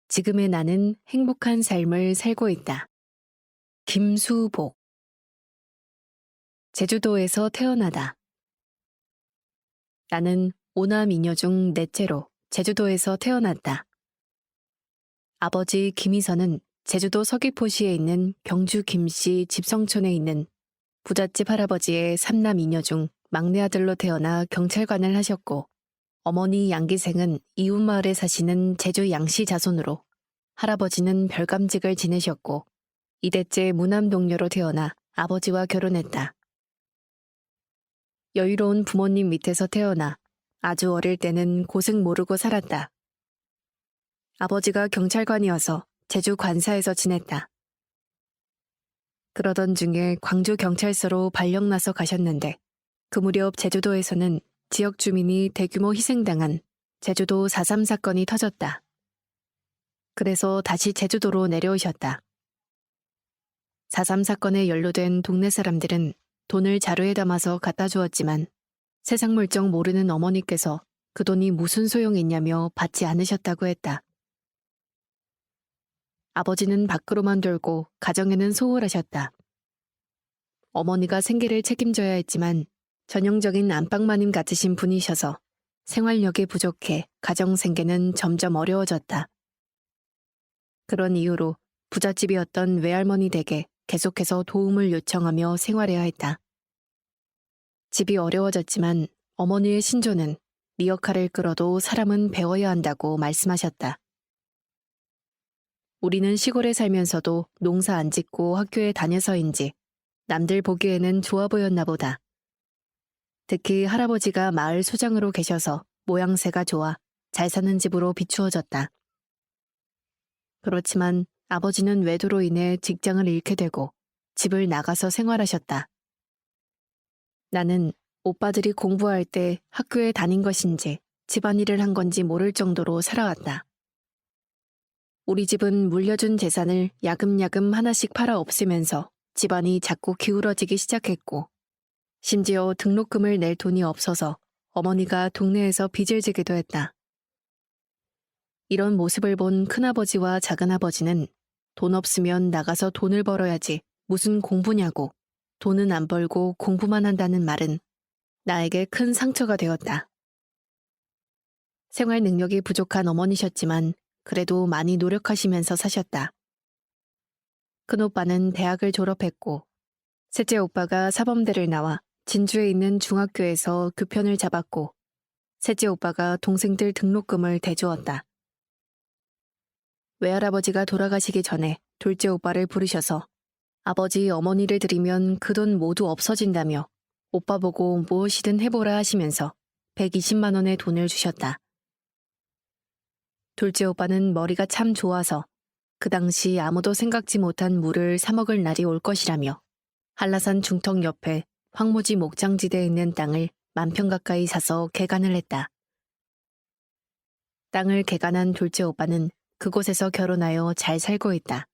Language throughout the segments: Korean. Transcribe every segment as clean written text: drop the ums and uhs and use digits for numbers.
지금의 나는 행복한 삶을 살고 있다. 김수복. 제주도에서 태어나다. 나는 오남이녀 중 넷째로 제주도에서 태어났다. 아버지 김희선은 제주도 서귀포시에 있는 경주 김씨 집성촌에 있는 부잣집 할아버지의 삼남이녀 중 막내 아들로 태어나 경찰관을 하셨고, 어머니 양기생은 이웃마을에 사시는 제주 양씨 자손으로 할아버지는 별감직을 지내셨고, 이대째 무남동녀로 태어나 아버지와 결혼했다. 여유로운 부모님 밑에서 태어나 아주 어릴 때는 고생 모르고 살았다. 아버지가 경찰관이어서 제주 관사에서 지냈다. 그러던 중에 광주 경찰서로 발령나서 가셨는데, 그 무렵 제주도에서는 지역 주민이 대규모 희생당한 제주도 4.3 사건이 터졌다. 그래서 다시 제주도로 내려오셨다. 4.3 사건에 연루된 동네 사람들은 돈을 자루에 담아서 갖다 주었지만 세상 물정 모르는 어머니께서 그 돈이 무슨 소용이 있냐며 받지 않으셨다고 했다. 아버지는 밖으로만 돌고 가정에는 소홀하셨다. 어머니가 생계를 책임져야 했지만 전형적인 안방마님 같으신 분이셔서 생활력이 부족해 가정 생계는 점점 어려워졌다. 그런 이유로 부잣집이었던 외할머니 댁에 계속해서 도움을 요청하며 생활해야 했다. 집이 어려워졌지만 어머니의 신조는 네 역할을 끌어도 사람은 배워야 한다고 말씀하셨다. 우리는 시골에 살면서도 농사 안 짓고 학교에 다녀서인지 남들 보기에는 좋아 보였나 보다. 특히 할아버지가 마을 소장으로 계셔서 모양새가 좋아 잘 사는 집으로 비추어졌다. 그렇지만 아버지는 외도로 인해 직장을 잃게 되고 집을 나가서 생활하셨다. 나는 오빠들이 공부할 때 학교에 다닌 것인지 집안일을 한 건지 모를 정도로 살아왔다. 우리 집은 물려준 재산을 야금야금 하나씩 팔아 없애면서 집안이 자꾸 기울어지기 시작했고, 심지어 등록금을 낼 돈이 없어서 어머니가 동네에서 빚을 지기도 했다. 이런 모습을 본 큰아버지와 작은아버지는 돈 없으면 나가서 돈을 벌어야지 무슨 공부냐고, 돈은 안 벌고 공부만 한다는 말은 나에게 큰 상처가 되었다. 생활 능력이 부족한 어머니셨지만 그래도 많이 노력하시면서 사셨다. 큰오빠는 대학을 졸업했고, 셋째 오빠가 사범대를 나와 진주에 있는 중학교에서 교편을 잡았고, 셋째 오빠가 동생들 등록금을 대주었다. 외할아버지가 돌아가시기 전에 둘째 오빠를 부르셔서 아버지 어머니를 드리면 그 돈 모두 없어진다며 오빠 보고 무엇이든 해보라 하시면서 120만 원의 돈을 주셨다. 둘째 오빠는 머리가 참 좋아서 그 당시 아무도 생각지 못한 물을 사 먹을 날이 올 것이라며 한라산 중턱 옆에 황무지 목장지대에 있는 땅을 10,000평 가까이 사서 개간을 했다. 땅을 개간한 둘째 오빠는 그곳에서 결혼하여 잘 살고 있다.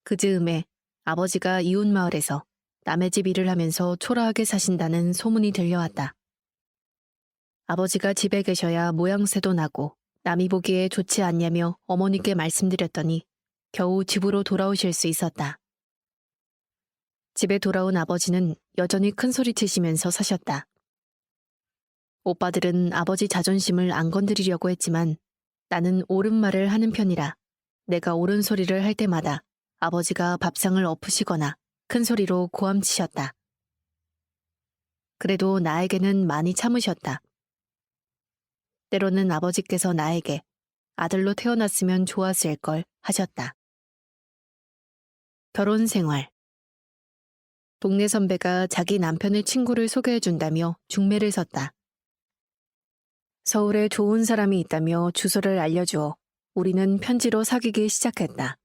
그 즈음에 아버지가 이웃 마을에서 남의 집 일을 하면서 초라하게 사신다는 소문이 들려왔다. 아버지가 집에 계셔야 모양새도 나고 남이 보기에 좋지 않냐며 어머니께 말씀드렸더니 겨우 집으로 돌아오실 수 있었다. 집에 돌아온 아버지는 여전히 큰 소리 치시면서 사셨다. 오빠들은 아버지 자존심을 안 건드리려고 했지만 나는 옳은 말을 하는 편이라 내가 옳은 소리를 할 때마다 아버지가 밥상을 엎으시거나 큰 소리로 고함치셨다. 그래도 나에게는 많이 참으셨다. 때로는 아버지께서 나에게 아들로 태어났으면 좋았을 걸 하셨다. 결혼 생활. 동네 선배가 자기 남편의 친구를 소개해준다며 중매를 섰다. 서울에 좋은 사람이 있다며 주소를 알려주어 우리는 편지로 사귀기 시작했다.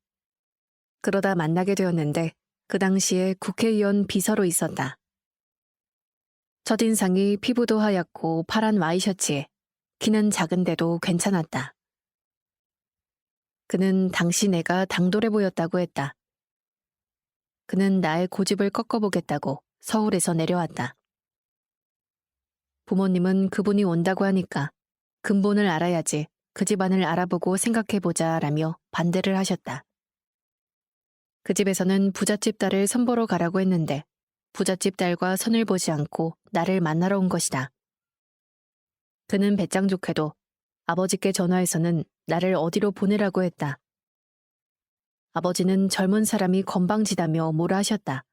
그러다 만나게 되었는데 그 당시에 국회의원 비서로 있었다. 첫인상이 피부도 하얗고 파란 와이셔츠에 키는 작은데도 괜찮았다. 그는 당시 내가 당돌해 보였다고 했다. 그는 나의 고집을 꺾어보겠다고 서울에서 내려왔다. 부모님은 그분이 온다고 하니까 근본을 알아야지 그 집안을 알아보고 생각해보자 라며 반대를 하셨다. 그 집에서는 부잣집 딸을 선보러 가라고 했는데 부잣집 딸과 선을 보지 않고 나를 만나러 온 것이다. 그는 배짱 좋게도 아버지께 전화해서는 나를 어디로 보내라고 했다. 아버지는 젊은 사람이 건방지다며 뭐라 하셨다.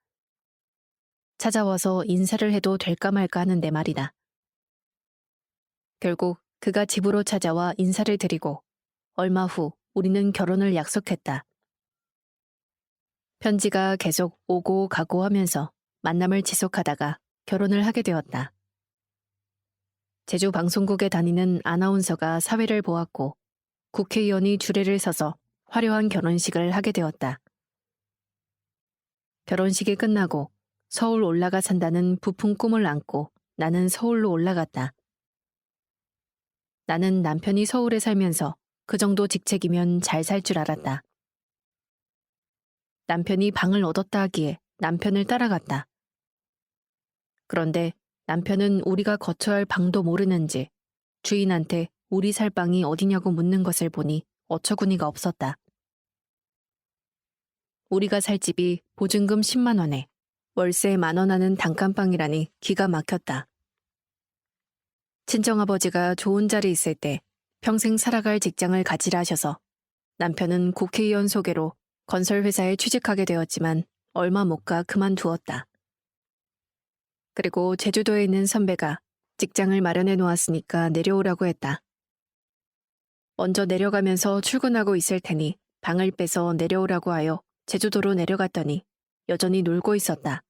찾아와서 인사를 해도 될까 말까 하는데 말이다. 결국 그가 집으로 찾아와 인사를 드리고 얼마 후 우리는 결혼을 약속했다. 편지가 계속 오고 가고 하면서 만남을 지속하다가 결혼을 하게 되었다. 제주 방송국에 다니는 아나운서가 사회를 보았고 국회의원이 주례를 서서 화려한 결혼식을 하게 되었다. 결혼식이 끝나고 서울 올라가 산다는 부푼 꿈을 안고 나는 서울로 올라갔다. 나는 남편이 서울에 살면서 그 정도 직책이면 잘 살 줄 알았다. 남편이 방을 얻었다 하기에 남편을 따라갔다. 그런데 남편은 우리가 거처할 방도 모르는지 주인한테 우리 살 방이 어디냐고 묻는 것을 보니 어처구니가 없었다. 우리가 살 집이 보증금 10만 원에 월세 10,000원 하는 단칸방이라니 기가 막혔다. 친정아버지가 좋은 자리 있을 때 평생 살아갈 직장을 가지라 하셔서 남편은 국회의원 소개로 건설회사에 취직하게 되었지만 얼마 못 가 그만두었다. 그리고 제주도에 있는 선배가 직장을 마련해 놓았으니까 내려오라고 했다. 먼저 내려가면서 출근하고 있을 테니 방을 빼서 내려오라고 하여 제주도로 내려갔더니 여전히 놀고 있었다.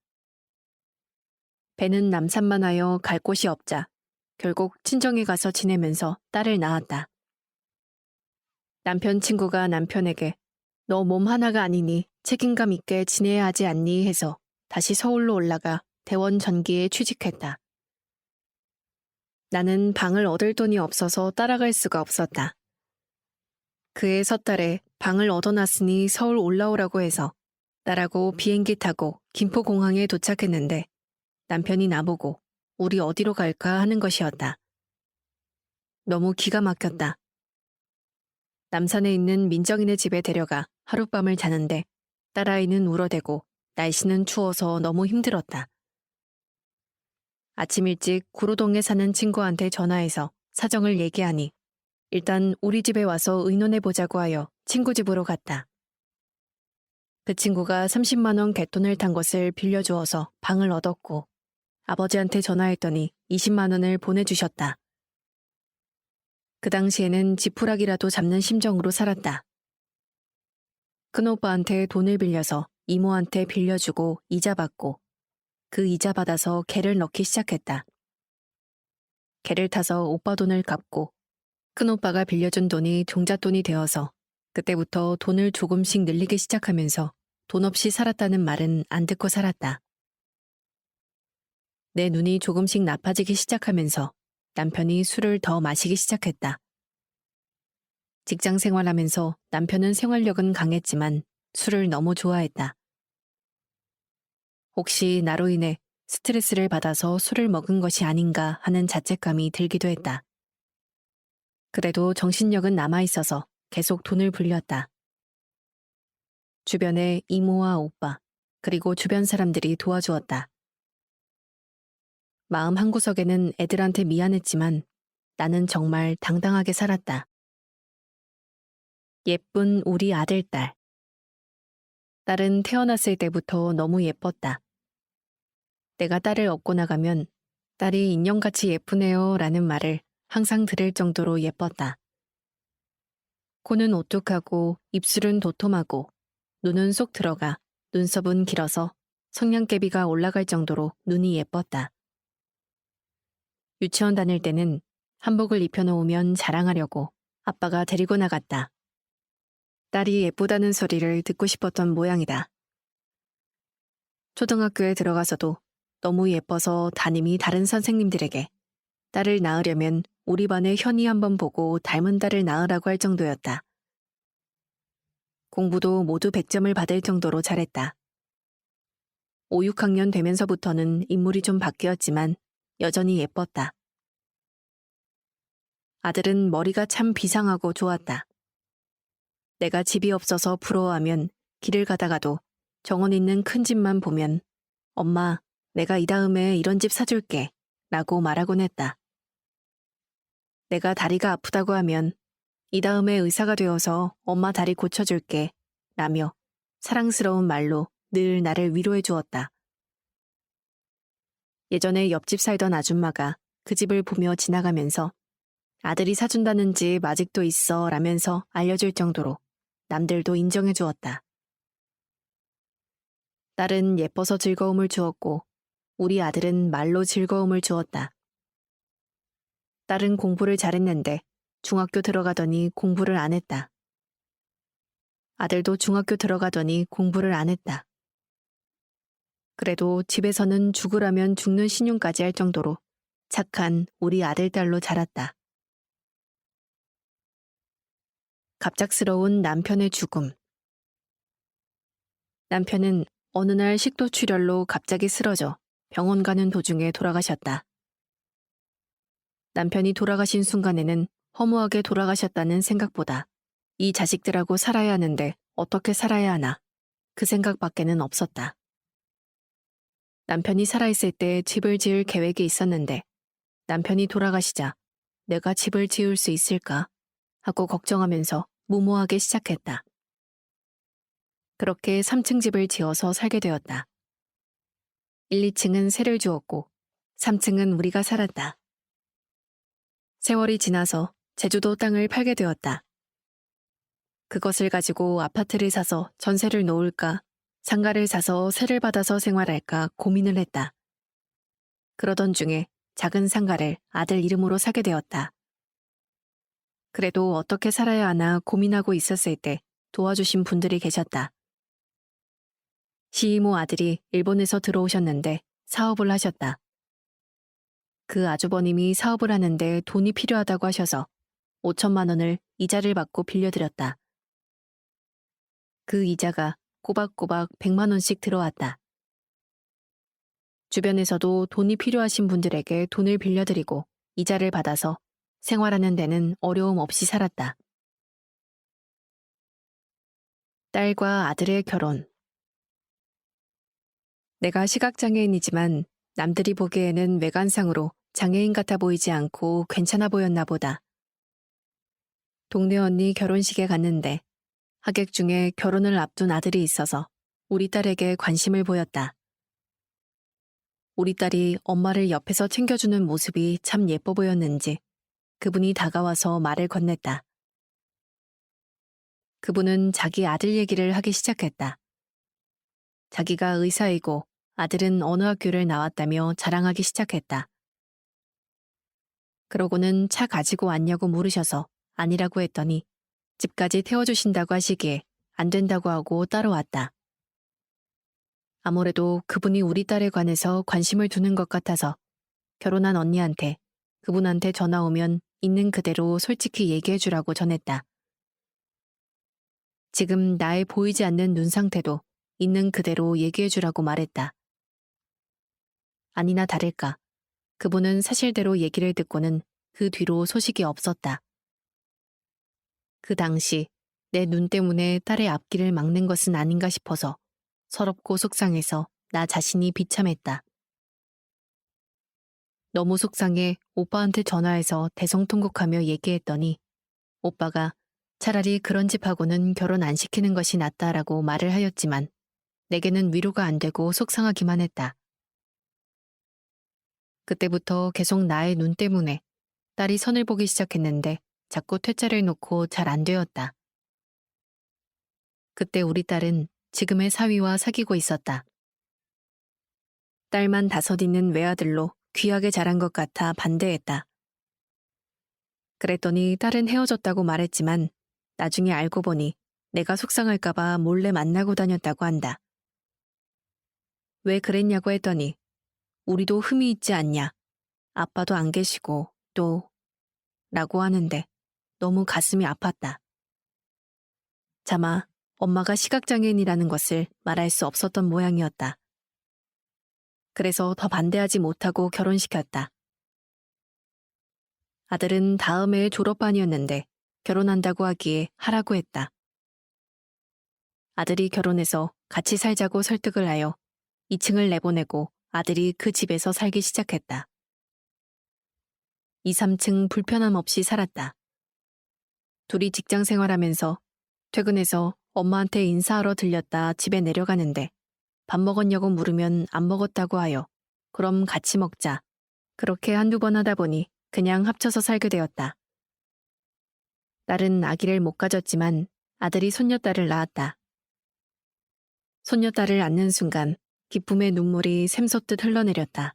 배는 남산만 하여 갈 곳이 없자 결국 친정에 가서 지내면서 딸을 낳았다. 남편 친구가 남편에게 너 몸 하나가 아니니 책임감 있게 지내야 하지 않니 해서 다시 서울로 올라가 대원 전기에 취직했다. 나는 방을 얻을 돈이 없어서 따라갈 수가 없었다. 그해 섣달에 방을 얻어놨으니 서울 올라오라고 해서 딸하고 비행기 타고 김포공항에 도착했는데 남편이 나보고 우리 어디로 갈까 하는 것이었다. 너무 기가 막혔다. 남산에 있는 민정이네 집에 데려가 하룻밤을 자는데 딸아이는 울어대고 날씨는 추워서 너무 힘들었다. 아침 일찍 구로동에 사는 친구한테 전화해서 사정을 얘기하니 일단 우리 집에 와서 의논해보자고 하여 친구 집으로 갔다. 그 친구가 30만 원 갯돈을 탄 것을 빌려주어서 방을 얻었고 아버지한테 전화했더니 20만 원을 보내주셨다. 그 당시에는 지푸라기라도 잡는 심정으로 살았다. 큰오빠한테 돈을 빌려서 이모한테 빌려주고 이자 받고 그 이자 받아서 개를 넣기 시작했다. 개를 타서 오빠 돈을 갚고 큰오빠가 빌려준 돈이 종잣돈이 되어서 그때부터 돈을 조금씩 늘리기 시작하면서 돈 없이 살았다는 말은 안 듣고 살았다. 내 눈이 조금씩 나빠지기 시작하면서 남편이 술을 더 마시기 시작했다. 직장 생활하면서 남편은 생활력은 강했지만 술을 너무 좋아했다. 혹시 나로 인해 스트레스를 받아서 술을 먹은 것이 아닌가 하는 자책감이 들기도 했다. 그래도 정신력은 남아있어서 계속 돈을 불렸다. 주변에 이모와 오빠, 그리고 주변 사람들이 도와주었다. 마음 한구석에는 애들한테 미안했지만 나는 정말 당당하게 살았다. 예쁜 우리 아들딸. 딸은 태어났을 때부터 너무 예뻤다. 내가 딸을 업고 나가면 딸이 인형같이 예쁘네요 라는 말을 항상 들을 정도로 예뻤다. 코는 오뚝하고 입술은 도톰하고 눈은 쏙 들어가 눈썹은 길어서 성냥개비가 올라갈 정도로 눈이 예뻤다. 유치원 다닐 때는 한복을 입혀놓으면 자랑하려고 아빠가 데리고 나갔다. 딸이 예쁘다는 소리를 듣고 싶었던 모양이다. 초등학교에 들어가서도 너무 예뻐서 담임이 다른 선생님들에게 딸을 낳으려면 우리 반의 현이 한번 보고 닮은 딸을 낳으라고 할 정도였다. 공부도 모두 100점을 받을 정도로 잘했다. 5, 6학년 되면서부터는 인물이 좀 바뀌었지만 여전히 예뻤다. 아들은 머리가 참 비상하고 좋았다. 내가 집이 없어서 부러워하면 길을 가다가도 정원 있는 큰 집만 보면 엄마, 내가 이 다음에 이런 집 사줄게 라고 말하곤 했다. 내가 다리가 아프다고 하면 이 다음에 의사가 되어서 엄마 다리 고쳐줄게 라며 사랑스러운 말로 늘 나를 위로해 주었다. 예전에 옆집 살던 아줌마가 그 집을 보며 지나가면서 아들이 사준다는 집 아직도 있어 라면서 알려줄 정도로 남들도 인정해 주었다. 딸은 예뻐서 즐거움을 주었고 우리 아들은 말로 즐거움을 주었다. 딸은 공부를 잘했는데 중학교 들어가더니 공부를 안 했다. 아들도 중학교 들어가더니 공부를 안 했다. 그래도 집에서는 죽으라면 죽는 신용까지 할 정도로 착한 우리 아들 딸로 자랐다. 갑작스러운 남편의 죽음. 남편은 어느 날 식도출혈로 갑자기 쓰러져 병원 가는 도중에 돌아가셨다. 남편이 돌아가신 순간에는 허무하게 돌아가셨다는 생각보다 이 자식들하고 살아야 하는데 어떻게 살아야 하나 그 생각밖에는 없었다. 남편이 살아있을 때 집을 지을 계획이 있었는데 남편이 돌아가시자 내가 집을 지을 수 있을까 하고 걱정하면서 무모하게 시작했다. 그렇게 3층 집을 지어서 살게 되었다. 1, 2층은 세를 주었고 3층은 우리가 살았다. 세월이 지나서 제주도 땅을 팔게 되었다. 그것을 가지고 아파트를 사서 전세를 놓을까, 상가를 사서 세를 받아서 생활할까 고민을 했다. 그러던 중에 작은 상가를 아들 이름으로 사게 되었다. 그래도 어떻게 살아야 하나 고민하고 있었을 때 도와주신 분들이 계셨다. 시이모 아들이 일본에서 들어오셨는데 사업을 하셨다. 그 아주버님이 사업을 하는데 돈이 필요하다고 하셔서 5천만 원을 이자를 받고 빌려드렸다. 그 이자가 꼬박꼬박 100만 원씩 들어왔다. 주변에서도 돈이 필요하신 분들에게 돈을 빌려드리고 이자를 받아서 생활하는 데는 어려움 없이 살았다. 딸과 아들의 결혼. 내가 시각장애인이지만 남들이 보기에는 외관상으로 장애인 같아 보이지 않고 괜찮아 보였나 보다. 동네 언니 결혼식에 갔는데 하객 중에 결혼을 앞둔 아들이 있어서 우리 딸에게 관심을 보였다. 우리 딸이 엄마를 옆에서 챙겨주는 모습이 참 예뻐 보였는지 그분이 다가와서 말을 건넸다. 그분은 자기 아들 얘기를 하기 시작했다. 자기가 의사이고 아들은 어느 학교를 나왔다며 자랑하기 시작했다. 그러고는 차 가지고 왔냐고 물으셔서 아니라고 했더니 집까지 태워주신다고 하시기에 안 된다고 하고 따라왔다. 아무래도 그분이 우리 딸에 관해서 관심을 두는 것 같아서 결혼한 언니한테 그분한테 전화 오면 있는 그대로 솔직히 얘기해주라고 전했다. 지금 나의 보이지 않는 눈 상태도 있는 그대로 얘기해주라고 말했다. 아니나 다를까 그분은 사실대로 얘기를 듣고는 그 뒤로 소식이 없었다. 그 당시 내 눈 때문에 딸의 앞길을 막는 것은 아닌가 싶어서 서럽고 속상해서 나 자신이 비참했다. 너무 속상해 오빠한테 전화해서 대성통곡하며 얘기했더니 오빠가 차라리 그런 집하고는 결혼 안 시키는 것이 낫다라고 말을 하였지만 내게는 위로가 안 되고 속상하기만 했다. 그때부터 계속 나의 눈 때문에 딸이 선을 보기 시작했는데 자꾸 퇴짜를 놓고 잘 안 되었다. 그때 우리 딸은 지금의 사위와 사귀고 있었다. 딸만 5 있는 외아들로 귀하게 자란 것 같아 반대했다. 그랬더니 딸은 헤어졌다고 말했지만 나중에 알고 보니 내가 속상할까봐 몰래 만나고 다녔다고 한다. 왜 그랬냐고 했더니 우리도 흠이 있지 않냐. 아빠도 안 계시고 또 라고 하는데 너무 가슴이 아팠다. 차마 엄마가 시각장애인이라는 것을 말할 수 없었던 모양이었다. 그래서 더 반대하지 못하고 결혼시켰다. 아들은 다음 해 졸업반이었는데 결혼한다고 하기에 하라고 했다. 아들이 결혼해서 같이 살자고 설득을 하여 2층을 내보내고 아들이 그 집에서 살기 시작했다. 2, 3층 불편함 없이 살았다. 둘이 직장 생활하면서 퇴근해서 엄마한테 인사하러 들렸다 집에 내려가는데 밥 먹었냐고 물으면 안 먹었다고 하여 그럼 같이 먹자. 그렇게 한두 번 하다 보니 그냥 합쳐서 살게 되었다. 딸은 아기를 못 가졌지만 아들이 손녀딸을 낳았다. 손녀딸을 안는 순간 기쁨의 눈물이 샘솟듯 흘러내렸다.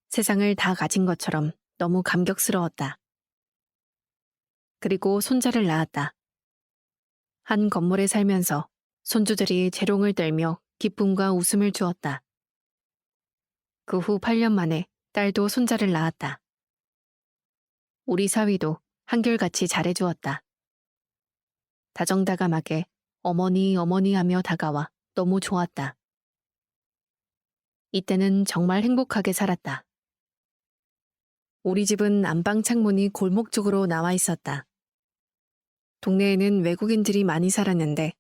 세상을 다 가진 것처럼 너무 감격스러웠다. 그리고 손자를 낳았다. 한 건물에 살면서 손주들이 재롱을 떨며 기쁨과 웃음을 주었다. 그 후 8년 만에 딸도 손자를 낳았다. 우리 사위도 한결같이 잘해주었다. 다정다감하게 어머니 어머니 하며 다가와 너무 좋았다. 이때는 정말 행복하게 살았다. 우리 집은 안방 창문이 골목 쪽으로 나와 있었다. 동네에는 외국인들이 많이 살았는데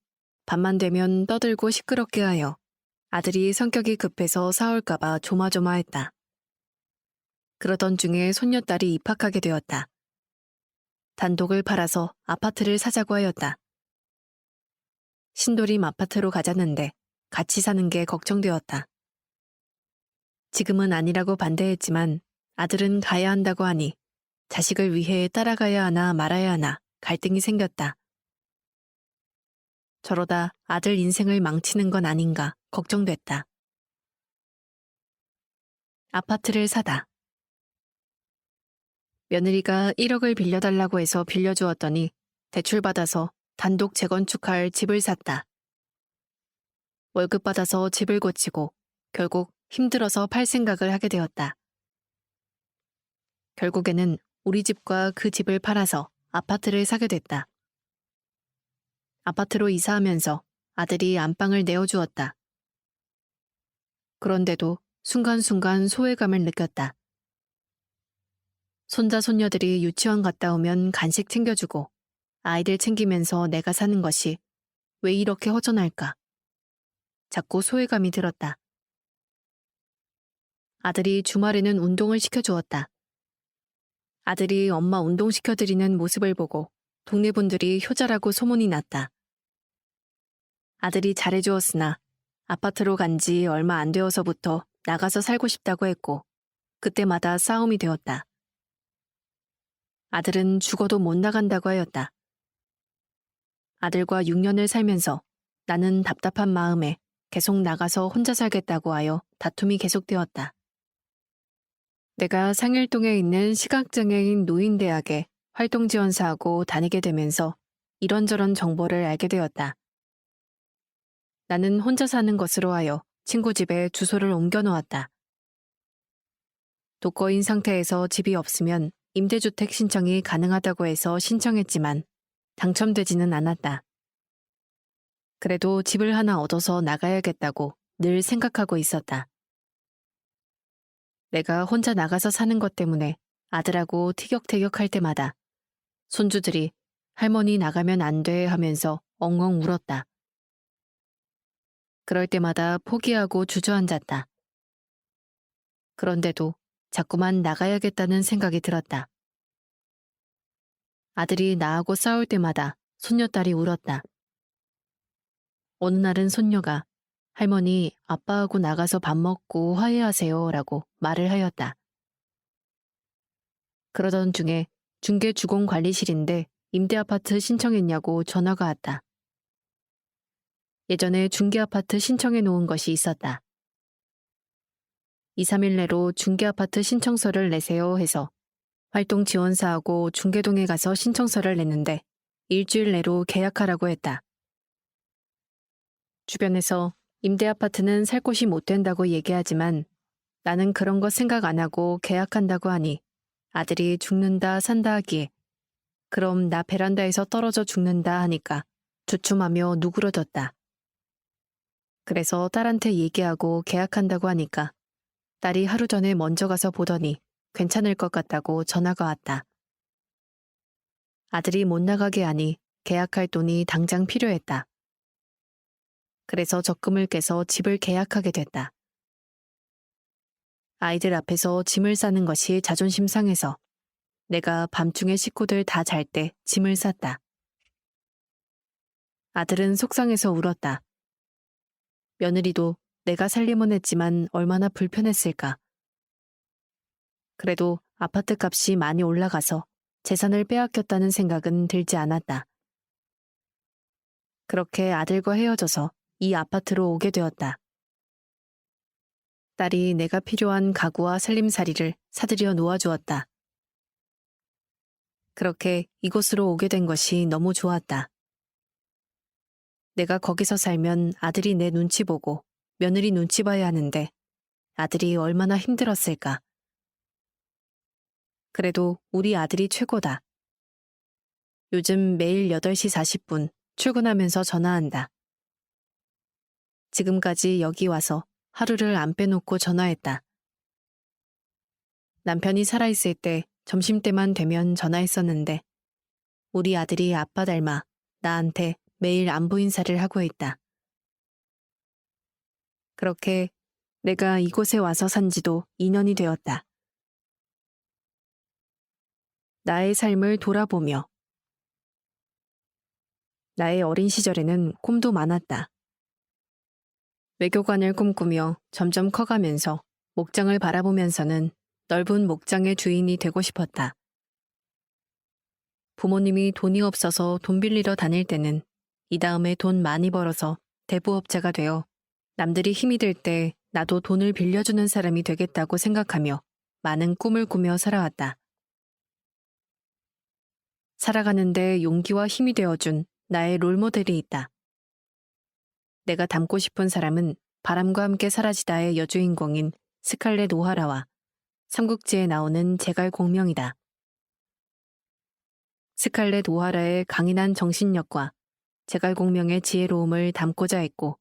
밤만 되면 떠들고 시끄럽게 하여 아들이 성격이 급해서 싸울까봐 조마조마했다. 그러던 중에 손녀딸이 입학하게 되었다. 단독을 팔아서 아파트를 사자고 하였다. 신도림 아파트로 가자는데 같이 사는 게 걱정되었다. 지금은 아니라고 반대했지만 아들은 가야 한다고 하니 자식을 위해 따라가야 하나 말아야 하나 갈등이 생겼다. 저러다 아들 인생을 망치는 건 아닌가 걱정됐다. 아파트를 사다. 며느리가 1억을 빌려달라고 해서 빌려주었더니 대출받아서 단독 재건축할 집을 샀다. 월급 받아서 집을 고치고 결국 힘들어서 팔 생각을 하게 되었다. 결국에는 우리 집과 그 집을 팔아서 아파트를 사게 됐다. 아파트로 이사하면서 아들이 안방을 내어주었다. 그런데도 순간순간 소외감을 느꼈다. 손자 손녀들이 유치원 갔다 오면 간식 챙겨주고 아이들 챙기면서 내가 사는 것이 왜 이렇게 허전할까? 자꾸 소외감이 들었다. 아들이 주말에는 운동을 시켜주었다. 아들이 엄마 운동시켜드리는 모습을 보고 동네 분들이 효자라고 소문이 났다. 아들이 잘해주었으나 아파트로 간 지 얼마 안 되어서부터 나가서 살고 싶다고 했고 그때마다 싸움이 되었다. 아들은 죽어도 못 나간다고 하였다. 아들과 6년을 살면서 나는 답답한 마음에 계속 나가서 혼자 살겠다고 하여 다툼이 계속되었다. 내가 상일동에 있는 시각장애인 노인대학에 활동지원사하고 다니게 되면서 이런저런 정보를 알게 되었다. 나는 혼자 사는 것으로 하여 친구 집에 주소를 옮겨 놓았다. 독거인 상태에서 집이 없으면 임대주택 신청이 가능하다고 해서 신청했지만 당첨되지는 않았다. 그래도 집을 하나 얻어서 나가야겠다고 늘 생각하고 있었다. 내가 혼자 나가서 사는 것 때문에 아들하고 티격태격할 때마다 손주들이 할머니 나가면 안 돼 하면서 엉엉 울었다. 그럴 때마다 포기하고 주저앉았다. 그런데도 자꾸만 나가야겠다는 생각이 들었다. 아들이 나하고 싸울 때마다 손녀딸이 울었다. 어느 날은 손녀가 할머니, 아빠하고 나가서 밥 먹고 화해하세요 라고 말을 하였다. 그러던 중에 중개주공관리실인데 임대아파트 신청했냐고 전화가 왔다. 예전에 중개아파트 신청해 놓은 것이 있었다. 2, 3일 내로 중개아파트 신청서를 내세요 해서 활동지원사하고 중개동에 가서 신청서를 냈는데 일주일 내로 계약하라고 했다. 주변에서 임대아파트는 살 곳이 못 된다고 얘기하지만 나는 그런 거 생각 안 하고 계약한다고 하니 아들이 죽는다 산다 하기에 그럼 나 베란다에서 떨어져 죽는다 하니까 주춤하며 누그러졌다. 그래서 딸한테 얘기하고 계약한다고 하니까 딸이 하루 전에 먼저 가서 보더니 괜찮을 것 같다고 전화가 왔다. 아들이 못 나가게 하니 계약할 돈이 당장 필요했다. 그래서 적금을 깨서 집을 계약하게 됐다. 아이들 앞에서 짐을 싸는 것이 자존심 상해서 내가 밤중에 식구들 다 잘 때 짐을 쌌다. 아들은 속상해서 울었다. 며느리도 내가 살림은 했지만 얼마나 불편했을까. 그래도 아파트 값이 많이 올라가서 재산을 빼앗겼다는 생각은 들지 않았다. 그렇게 아들과 헤어져서 이 아파트로 오게 되었다. 딸이 내가 필요한 가구와 살림살이를 사들여 놓아주었다. 그렇게 이곳으로 오게 된 것이 너무 좋았다. 내가 거기서 살면 아들이 내 눈치 보고 며느리 눈치 봐야 하는데 아들이 얼마나 힘들었을까. 그래도 우리 아들이 최고다. 요즘 매일 8시 40분 출근하면서 전화한다. 지금까지 여기 와서 하루를 안 빼놓고 전화했다. 남편이 살아있을 때 점심때만 되면 전화했었는데 우리 아들이 아빠 닮아 나한테 매일 안부 인사를 하고 있다. 그렇게 내가 이곳에 와서 산 지도 2년이 되었다. 나의 삶을 돌아보며 나의 어린 시절에는 꿈도 많았다. 외교관을 꿈꾸며 점점 커가면서 목장을 바라보면서는 넓은 목장의 주인이 되고 싶었다. 부모님이 돈이 없어서 돈 빌리러 다닐 때는 이 다음에 돈 많이 벌어서 대부업자가 되어 남들이 힘이 들 때 나도 돈을 빌려주는 사람이 되겠다고 생각하며 많은 꿈을 꾸며 살아왔다. 살아가는데 용기와 힘이 되어준 나의 롤모델이 있다. 내가 닮고 싶은 사람은 바람과 함께 사라지다의 여주인공인 스칼렛 오하라와 삼국지에 나오는 제갈 공명이다. 스칼렛 오하라의 강인한 정신력과 제갈 공명의 지혜로움을 담고자 했고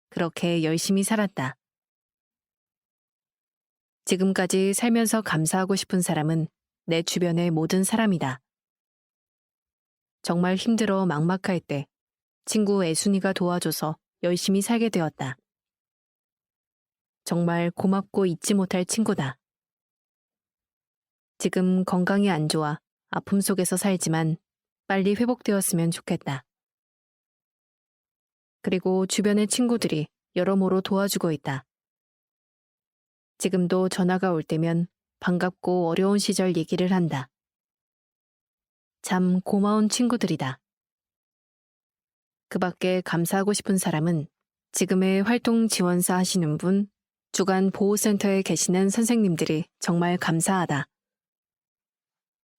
그렇게 열심히 살았다. 지금까지 살면서 감사하고 싶은 사람은 내 주변의 모든 사람이다. 정말 힘들어 막막할 때 친구 애순이가 도와줘서 열심히 살게 되었다. 정말 고맙고 잊지 못할 친구다. 지금 건강이 안 좋아 아픔 속에서 살지만 빨리 회복되었으면 좋겠다. 그리고 주변의 친구들이 여러모로 도와주고 있다. 지금도 전화가 올 때면 반갑고 어려운 시절 얘기를 한다. 참 고마운 친구들이다. 그 밖에 감사하고 싶은 사람은 지금의 활동 지원사 하시는 분, 주간 보호센터에 계시는 선생님들이 정말 감사하다.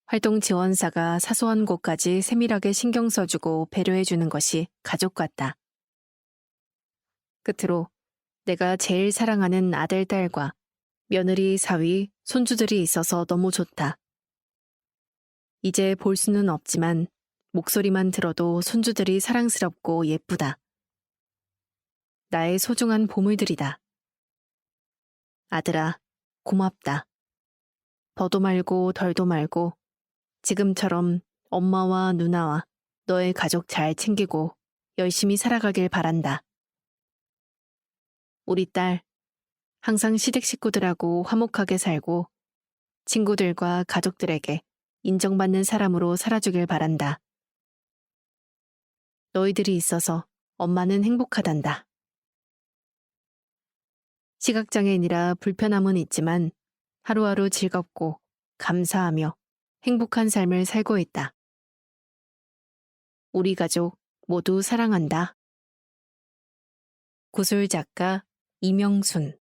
활동 지원사가 사소한 곳까지 세밀하게 신경 써주고 배려해주는 것이 가족 같다. 끝으로 내가 제일 사랑하는 아들, 딸과 며느리, 사위, 손주들이 있어서 너무 좋다. 이제 볼 수는 없지만 목소리만 들어도 손주들이 사랑스럽고 예쁘다. 나의 소중한 보물들이다. 아들아, 고맙다. 더도 말고 덜도 말고 지금처럼 엄마와 누나와 너의 가족 잘 챙기고 열심히 살아가길 바란다. 우리 딸, 항상 시댁 식구들하고 화목하게 살고 친구들과 가족들에게 인정받는 사람으로 살아주길 바란다. 너희들이 있어서 엄마는 행복하단다. 시각장애인이라 불편함은 있지만 하루하루 즐겁고 감사하며 행복한 삶을 살고 있다. 우리 가족 모두 사랑한다. 구술 작가 이명순